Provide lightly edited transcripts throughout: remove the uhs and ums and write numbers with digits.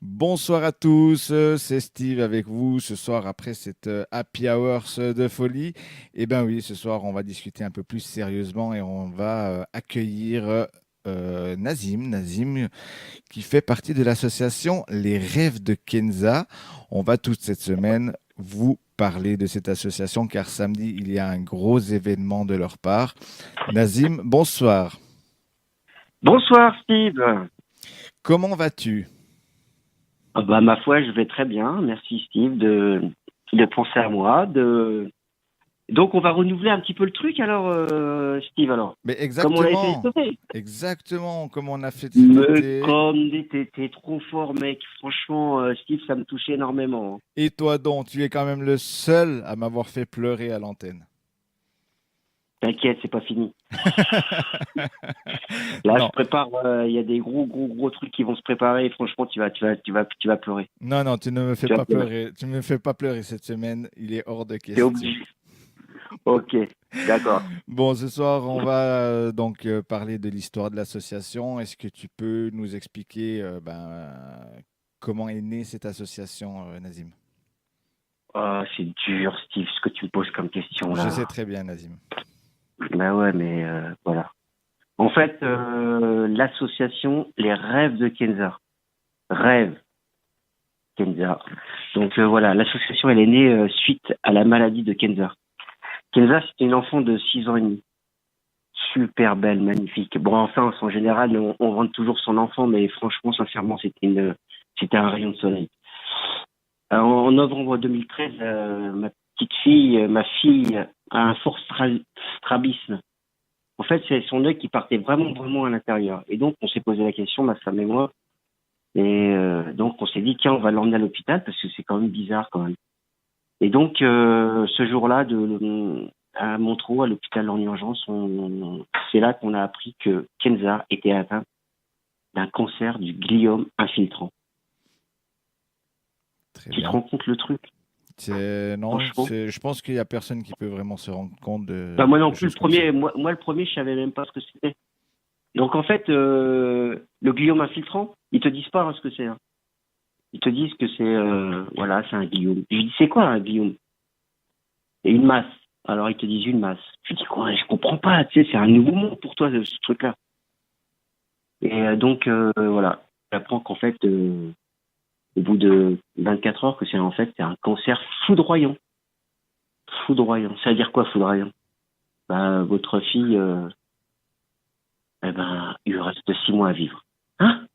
Bonsoir à tous, c'est Steve avec vous ce soir après cette happy hours de folie. Eh bien oui, ce soir on va discuter un peu plus sérieusement et on va accueillir Nazim qui fait partie de l'association Les Rêves de Kenza. On va toute cette semaine vous parler de cette association car samedi il y a un gros événement de leur part. Nazim, bonsoir. Bonsoir Steve. Comment vas-tu? Ah bah, ma foi, je vais très bien. Merci Steve de penser à moi. Donc on va renouveler un petit peu le truc alors, Steve, alors. Mais Comme on avait fait exactement, cet été. exactement comme on a fait cet Mais été. comme t'es trop fort, mec. Franchement, Steve, ça me touchait énormément. Et toi donc, tu es quand même le seul à m'avoir fait pleurer à l'antenne. T'inquiète, c'est pas fini. Là, je Non, prépare. Il y a des gros trucs qui vont se préparer. Et franchement, tu vas pleurer. non, non, tu ne me fais Tu vas pas pleurer. pleurer. Tu ne me fais pas pleurer cette semaine. Il est hors de T'es question. obligé. Ok, d'accord. Bon, ce soir, on va donc parler de l'histoire de l'association. Est-ce que tu peux nous expliquer comment est née cette association, Nazim? Ah, c'est dur, Steve, ce que tu me poses comme question Je sais là. très bien, Nazim. Bah ouais, mais voilà. En fait, l'association Les Rêves de Kenza. Rêve Kenza. Donc voilà, l'association, elle est née suite à la maladie de Kenza. Kenza, c'était une enfant de 6 ans et demi. Super belle, magnifique. Bon, enfin, en général, on vante toujours son enfant, mais franchement, sincèrement, c'était un rayon de soleil. En novembre 2013, ma petite fille, ma fille, a un fort strabisme. En fait, c'est son œil qui partait vraiment à l'intérieur. Et donc, on s'est posé la question, ma femme et moi. Et donc, on s'est dit, tiens, on va l'emmener à l'hôpital parce que c'est quand même bizarre quand même. Et donc, ce jour-là, à Montreux, à l'hôpital en urgence, c'est là qu'on a appris que Kenza était atteinte d'un cancer du gliome infiltrant. Très Tu te bien. rends compte le truc, Non, franchement? je pense qu'il y a personne qui peut vraiment se rendre compte Bah, moi non de plus, choses comme ça. moi, le premier, je savais même pas ce que c'était. Donc, en fait, le gliome infiltrant, ils te disent pas hein, ce que c'est, hein. Ils te disent que c'est voilà, c'est un gliome. Je dis c'est quoi un gliome? Et une masse. Alors ils te disent une masse. Je dis quoi? Je comprends pas. Tu sais, c'est un nouveau mot pour toi ce truc-là. Et donc voilà, j'apprends qu'en fait au bout de 24 heures que c'est un cancer foudroyant. Foudroyant. Ça veut dire quoi foudroyant? Bah votre fille, eh ben il lui reste 6 mois à vivre. Hein?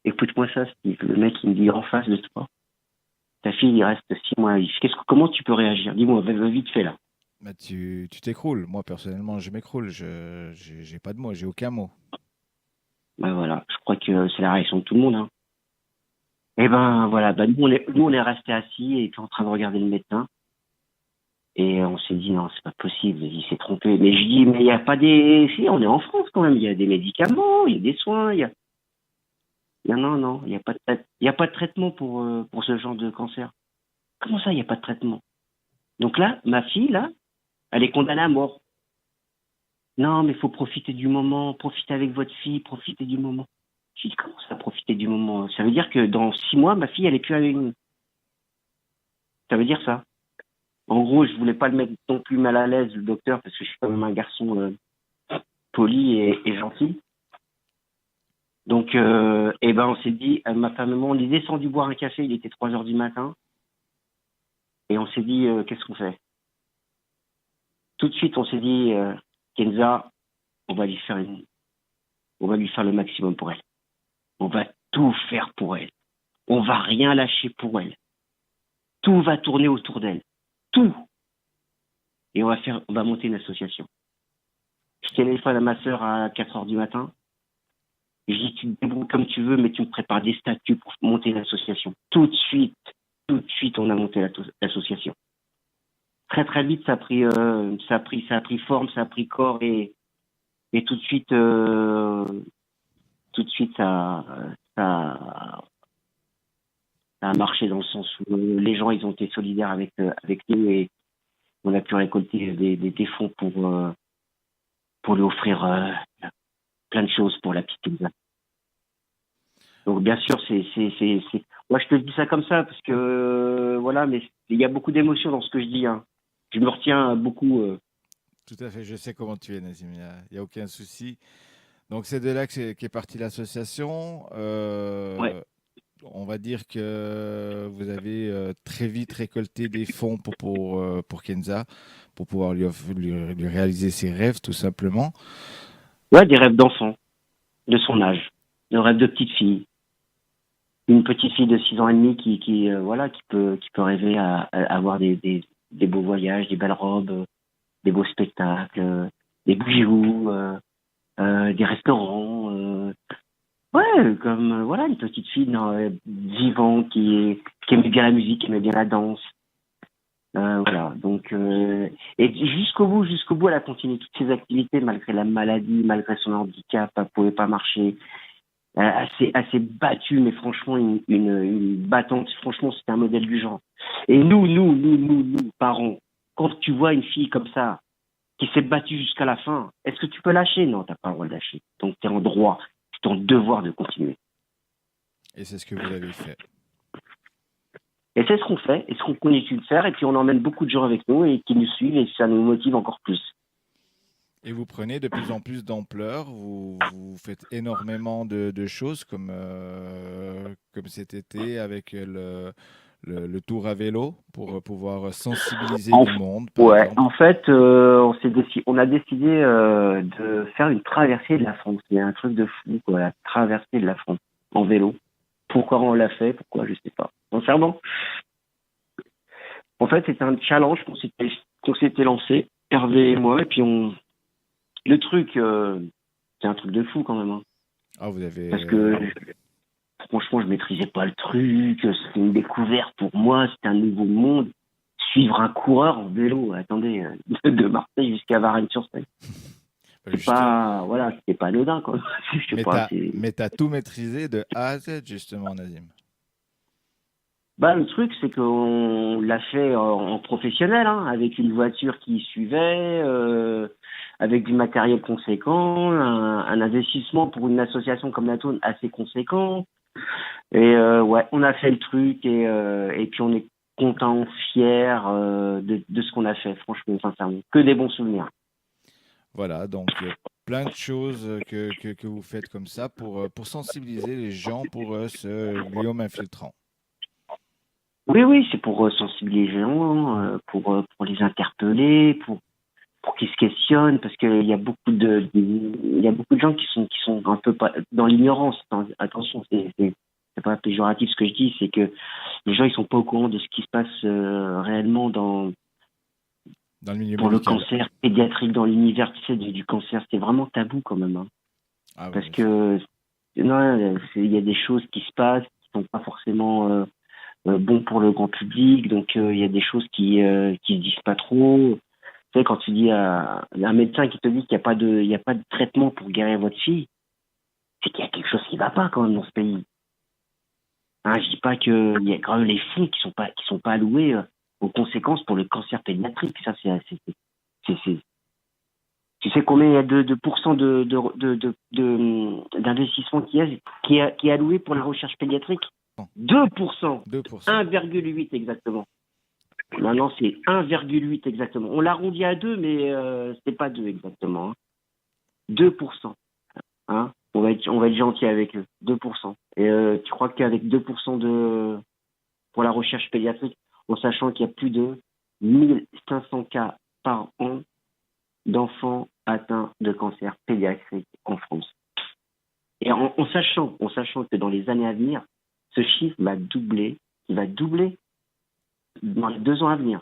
Écoute-moi ça, Steve. Le mec il me dit en face de toi. Ta fille, il reste 6 mois à vivre. Comment tu peux réagir? Dis-moi, va vite fait là. Bah, tu t'écroules. Moi, personnellement, je m'écroule. J'ai pas de mots, j'ai aucun mot. Ben voilà, je crois que c'est la réaction de tout le monde. Hein. Et ben voilà, ben, nous on est resté assis et puis en train de regarder le médecin. Et on s'est dit non, c'est pas possible, il s'est trompé. Mais je dis, mais il n'y a pas des. Si, on est en France quand même, il y a des médicaments, il y a des soins, non, non, il y a pas de traitement pour ce genre de cancer. Comment ça, il n'y a pas de traitement? Donc là, ma fille, là, elle est condamnée à mort. Non, mais il faut profiter du moment, profiter avec votre fille, profiter du moment. Je dis, comment ça, profiter du moment? Ça veut dire que dans 6 mois, ma fille, elle est plus avec nous. Ça veut dire ça. En gros, je voulais pas le mettre non plus mal à l'aise, le docteur, parce que je suis quand même un garçon poli et gentil. Donc, eh ben, on s'est dit, ma femme et moi, on est descendu boire un café, il était 3 heures du matin, et on s'est dit, qu'est-ce qu'on fait? Tout de suite, on s'est dit, Kenza, on va lui faire on va lui faire le maximum pour elle. On va tout faire pour elle. On va rien lâcher pour elle. Tout va tourner autour d'elle. Tout. Et on va monter une association. Je téléphone à ma sœur à 4 heures du matin. Je dis, tu te débrouilles comme tu veux, mais tu me prépares des statuts pour monter l'association. Tout de suite, on a monté l'association. Très vite, ça a pris forme, ça a pris corps et tout de suite, ça, ça a marché dans le sens où les gens, ils ont été solidaires avec nous et on a pu récolter des fonds pour lui offrir plein de choses pour la petite Elsa. Donc bien sûr, moi je te dis ça comme ça parce que voilà, mais il y a beaucoup d'émotions dans ce que je dis, hein. Je me retiens beaucoup. Tout à fait, je sais comment tu es, Nazim, il y a aucun souci. Donc c'est de là qu'est partie l'association. Ouais, On va dire que vous avez très vite récolté des fonds pour Kenza, pour pouvoir lui réaliser ses rêves, tout simplement. ouais, des rêves d'enfant, de son âge, des rêves de petite fille, une petite fille de 6 ans et demi voilà, qui peut rêver à avoir des beaux voyages, des belles robes, des beaux spectacles, des bijoux, des restaurants. Ouais, comme voilà, une petite fille vivante qui aimait bien la musique, qui aimait bien la danse. Voilà, donc et jusqu'au bout, elle a continué toutes ses activités malgré la maladie, malgré son handicap, elle pouvait pas marcher. Elle s'est battue, mais franchement, une battante. Franchement, c'était un modèle du genre. Et nous, parents, quand tu vois une fille comme ça, qui s'est battue jusqu'à la fin, est-ce que tu peux lâcher? Non, t'as pas le droit de lâcher. Donc, t'es en droit, c'est ton devoir de continuer. Et c'est ce que vous avez fait. Et c'est ce qu'on fait, et ce qu'on continue de faire, et puis on emmène beaucoup de gens avec nous et qui nous suivent, et ça nous motive encore plus. Et vous prenez de plus en plus d'ampleur, vous faites énormément de choses comme cet été avec le tour à vélo pour pouvoir sensibiliser En, du monde, par ouais, exemple. en fait, on a décidé de faire une traversée de la France. C'est un truc de fou, quoi, la traversée de la France en vélo. Pourquoi on l'a fait? Pourquoi? Je sais pas. Sincèrement. En fait, c'était un challenge qu'on s'était lancé, Hervé et moi, et puis le truc, c'est un truc de fou quand même, hein. Ah, vous avez... Parce que franchement, je maîtrisais pas le truc, c'était une découverte pour moi, c'était un nouveau monde. Suivre un coureur en vélo, attendez, de Marseille jusqu'à Varennes-sur-Seine. C'est juste, pas, voilà, c'était pas anodin, quoi. Je sais pas, mais t'as tout maîtrisé de A à Z, justement, Nazim. bah, le truc, c'est qu'on l'a fait en professionnel, hein, avec une voiture qui suivait, avec du matériel conséquent, un investissement pour une association comme la Taune assez conséquent. Et ouais, on a fait le truc et puis on est content, fier de ce qu'on a fait, franchement, sincèrement. Que des bons souvenirs. Voilà, donc il y a plein de choses que vous faites comme ça pour sensibiliser les gens pour ce gliome infiltrant. Oui, oui, c'est pour sensibiliser les gens, pour les interpeller, pour qu'ils se questionnent, parce qu'il y a il y a beaucoup de gens qui sont un peu dans l'ignorance. Attention, c'est pas péjoratif ce que je dis, c'est que les gens ils sont pas au courant de ce qui se passe réellement Dans le milieu pour le médical. cancer pédiatrique dans l'univers, tu sais, du cancer. C'est vraiment tabou quand même, hein. Ah oui, Parce bien sûr. que non, il y a des choses qui se passent qui sont pas forcément bons pour le grand public, donc il y a des choses qui se disent pas trop. Tu sais, quand tu dis à un médecin qui te dit qu'il y a pas de traitement pour guérir votre fille, c'est qu'il y a quelque chose qui va pas quand même dans ce pays. Hein, je dis pas que il y a quand même les fonds qui sont pas alloués aux conséquences pour le cancer pédiatrique. Ça, c'est- tu sais combien il y a de pourcents d'investissement qui est alloué pour la recherche pédiatrique? 2%. 2%. 1,8 exactement. Maintenant, c'est 1,8 exactement. On l'arrondit à 2, mais c'est pas 2 exactement, hein. 2%. Hein. On va être gentil avec eux. 2%. Et tu crois qu'avec 2% pour la recherche pédiatrique, en sachant qu'il y a plus de 1500 cas par an d'enfants atteints de cancer pédiatrique en France. Et en sachant que dans les années à venir, ce chiffre va doubler, il va doubler dans les 2 ans à venir.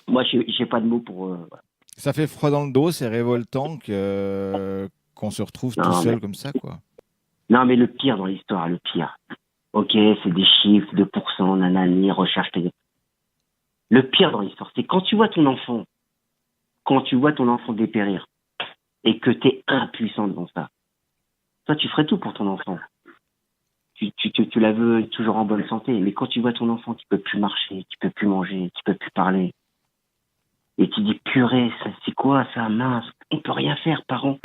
Moi, j'ai pas de mots pour. Ça fait froid dans le dos, c'est révoltant qu'on se retrouve tout Non, mais, seul comme ça, quoi. non, mais le pire dans l'histoire, le pire. Ok, c'est des chiffres, 2%, nanani, recherche pédiatrique. Le pire dans l'histoire, c'est quand tu vois ton enfant dépérir et que tu es impuissant devant ça. Toi, tu ferais tout pour ton enfant. Tu la veux toujours en bonne santé, mais quand tu vois ton enfant qui peut plus marcher, qui peut plus manger, qui peut plus parler, et tu dis purée, c'est quoi ça, mince, on peut rien faire, parents.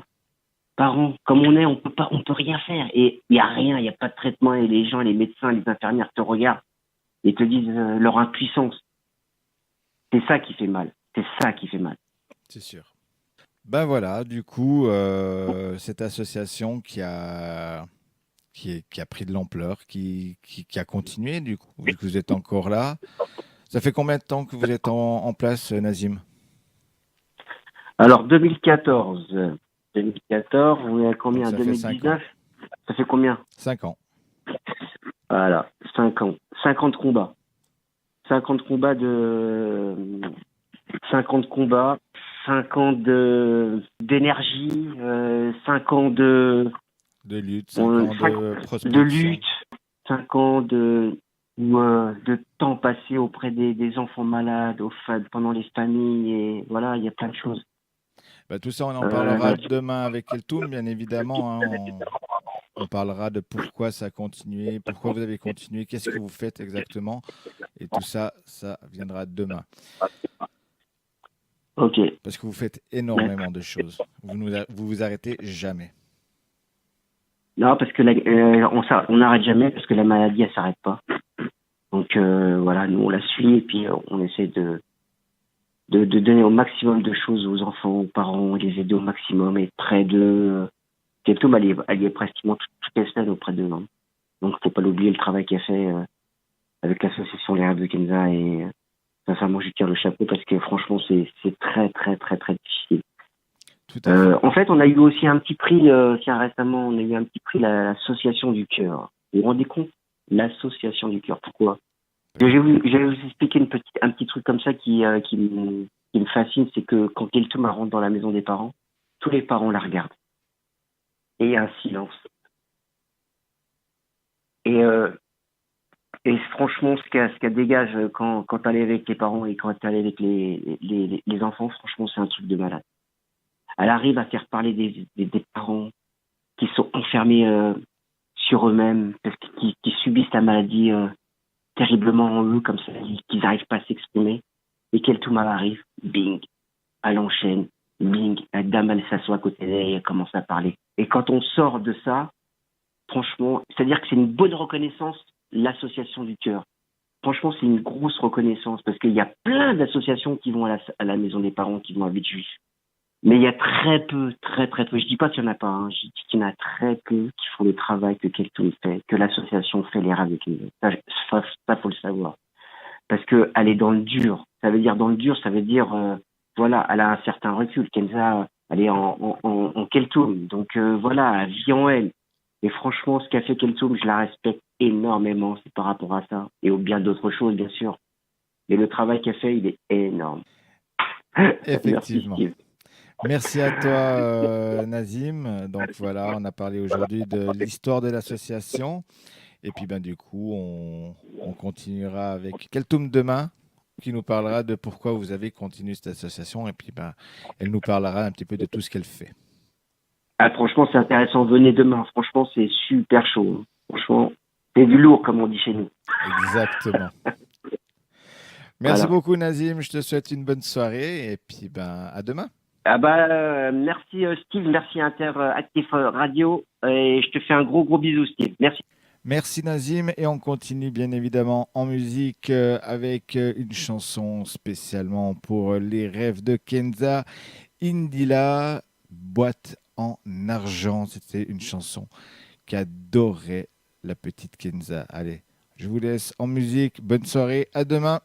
parents, comme on est, on peut rien faire. Et il y a rien, il n'y a pas de traitement. Et les gens, les médecins, les infirmières te regardent et te disent leur impuissance. C'est ça qui fait mal. C'est ça qui fait mal. C'est sûr. Ben voilà, du coup, cette association qui a pris de l'ampleur, qui a continué, du coup, vu que vous êtes encore là. Ça fait combien de temps que vous êtes en place, Nazim? Alors, 2014, 2014, on est à Donc combien? ça fait 5 ans. 2019? Ça fait combien? 5 ans. Voilà, 5 ans. 50 combats. 50 combats de 50 combats, 5 ans d'énergie, 5 ans De lutte, 5 ans de de prospection. lutte, 5 ans de temps passé auprès des enfants malades, pendant les familles, et voilà, il y a plein de choses. Ben, tout ça, on en parlera Euh, demain avec Keltoum, bien évidemment, hein. On parlera de pourquoi ça a continué, pourquoi vous avez continué, qu'est-ce que vous faites exactement. Et tout ça, ça viendra demain. ok. Parce que vous faites énormément de choses. Vous vous arrêtez jamais. Non, parce que on n'arrête jamais parce que la maladie, elle s'arrête pas. Donc voilà, nous on la suit et puis on essaie de donner au maximum de choses aux enfants, aux parents, les aider au maximum et près de Ketum, elle y est pratiquement toutes les semaines auprès d'eux. Hein. Donc faut pas l'oublier le travail qu'elle fait avec l'association Les Rêves de Kenza et sincèrement je lui tire le chapeau parce que franchement c'est très très très très difficile. Tout à fait. En fait, on a eu aussi un petit prix, tiens, récemment, on a eu un petit prix, l'association du cœur. Vous vous rendez compte? L'association du cœur. Pourquoi? Je vais vous expliquer un petit truc comme ça qui me fascine, c'est que quand Keltoum rentre dans la maison des parents, tous les parents la regardent. Et il y a un silence. Et, euh, et franchement, ce qu'elle dégage quand elle est avec les parents et quand elle est avec les enfants, franchement, c'est un truc de malade. Elle arrive à faire parler des parents qui sont enfermés sur eux-mêmes, parce qui subissent la maladie terriblement en eux, comme ça, qu'ils n'arrivent pas à s'exprimer. Et quel tout mal arrive, bing, elle enchaîne, bing, la dame, elle s'assoit à côté d'elle et elle commence à parler. Et quand on sort de ça, franchement, c'est-à-dire que c'est une bonne reconnaissance, l'association du cœur. Franchement, c'est une grosse reconnaissance, parce qu'il y a plein d'associations qui vont à la maison des parents, qui vont à Villejuif. Mais il y a très très peu. Je dis pas qu'il y en a pas. Hein. Je dis qu'il y en a très peu qui font le travail que quelqu'un fait, que l'association fait les rêves avec nous. Ça, faut le savoir. Parce que elle est dans le dur. Ça veut dire dans le dur, ça veut dire voilà, elle a un certain recul. Kenza, elle est en Keltoum. Donc voilà, elle vit en elle. Et franchement, ce qu'a fait Keltoum, je la respecte énormément. C'est par rapport à ça et au bien d'autres choses, bien sûr. Mais le travail qu'elle fait, il est énorme. Merci Effectivement. Steve. Merci à toi, Nazim. Donc voilà, on a parlé aujourd'hui de l'histoire de l'association. Et puis ben, du coup, on continuera avec Keltoum demain, qui nous parlera de pourquoi vous avez continué cette association. Et puis ben, elle nous parlera un petit peu de tout ce qu'elle fait. Ah, franchement, c'est intéressant. Venez demain. Franchement, c'est super chaud. Hein. Franchement, c'est du lourd, comme on dit chez nous. Exactement. Merci Voilà. beaucoup, Nazim. Je te souhaite une bonne soirée. Et puis ben, à demain. Ah bah, merci Steve, merci Interactif Radio. Et je te fais un gros bisou, Steve. Merci. Merci Nazim et on continue bien évidemment en musique avec une chanson spécialement pour les rêves de Kenza, Indila, boîte en argent. C'était une chanson qu'adorait la petite Kenza. Allez, je vous laisse en musique. Bonne soirée, à demain.